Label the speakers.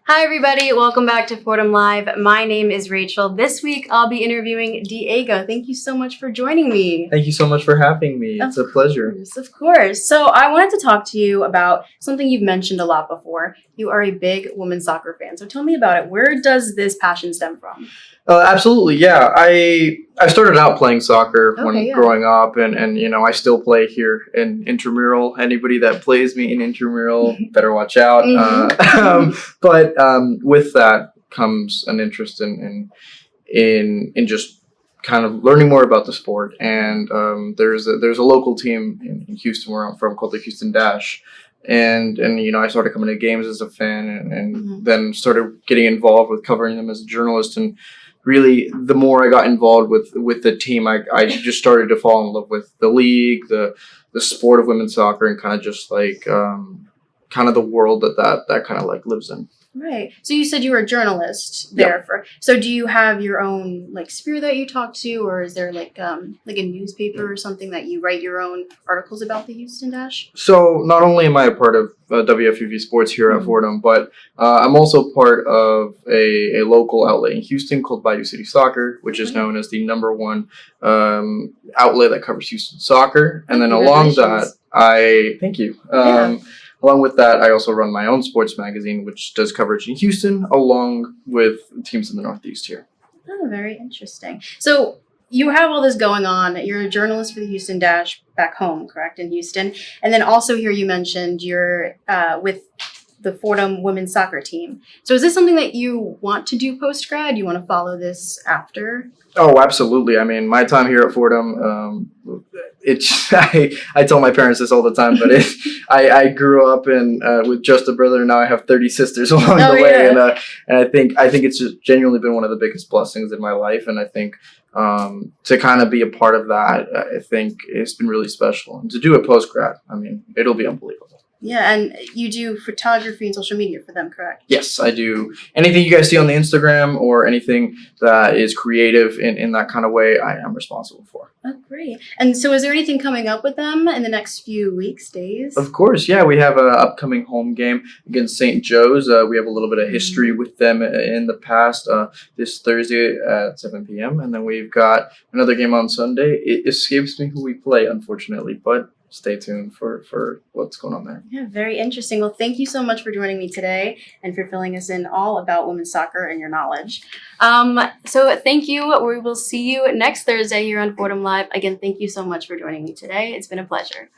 Speaker 1: Hi, everybody. Welcome back to Fordham Live. My name is Rachel. This week, I'll be interviewing Diego. Thank you so much for joining me.
Speaker 2: Thank you so much for having me. It's a pleasure.
Speaker 1: Of course. So I wanted to talk to you about something you've mentioned a lot before. You are a big women's soccer fan. So tell me about it. Where does this passion stem from?
Speaker 2: Absolutely, yeah. I started out playing soccer when growing up, and I still play here in intramural. Anybody that plays me in intramural better watch out. But with that comes an interest in just kind of learning more about the sport. And there's a local team in Houston where I'm from called the Houston Dash. And I started coming to games as a fan and then started getting involved with covering them as a journalist. And really, the more I got involved with the team, I just started to fall in love with the league, the sport of women's soccer, and kind of just like kind of the world that kind of like lives in.
Speaker 1: Right. So you said you were a journalist there so do you have your own like sphere that you talk to, or is there like a newspaper or something that you write your own articles about the Houston Dash?
Speaker 2: So not only am I a part of WFUV Sports here at Fordham, but I'm also part of a local outlet in Houston called Bayou City Soccer, which is known as the number one outlet that covers Houston soccer. And then along that, thank you. Along with that, I also run my own sports magazine, which does coverage in Houston, along with teams in the Northeast here.
Speaker 1: Oh, very interesting. So you have all this going on. You're a journalist for the Houston Dash back home, correct, in Houston. And then also here you mentioned you're with the Fordham women's soccer team. So is this something that you want to do post-grad? You want to follow this after?
Speaker 2: Oh, absolutely. I mean, my time here at Fordham, I tell my parents this all the time, but I grew up with just a brother, and now I have 30 sisters along the way, and I think it's just genuinely been one of the biggest blessings in my life, and I think to kind of be a part of that, I think it's been really special, and to do it post grad, I mean, it'll be unbelievable.
Speaker 1: Yeah, and you do photography and social media for them, correct?
Speaker 2: Yes, I do. Anything you guys see on the Instagram or anything that is creative in that kind of way, I am responsible for.
Speaker 1: Oh, great. And so is there anything coming up with them in the next few weeks, days?
Speaker 2: Of course, yeah. We have an upcoming home game against St. Joe's. We have a little bit of history with them in the past this Thursday at 7 p.m. And then we've got another game on Sunday. It escapes me who we play, unfortunately, but stay tuned for what's going on there.
Speaker 1: Yeah, very interesting. Well, thank you so much for joining me today and for filling us in all about women's soccer and your knowledge. So thank you. We will see you next Thursday here on Fordham Live. Again, thank you so much for joining me today. It's been a pleasure.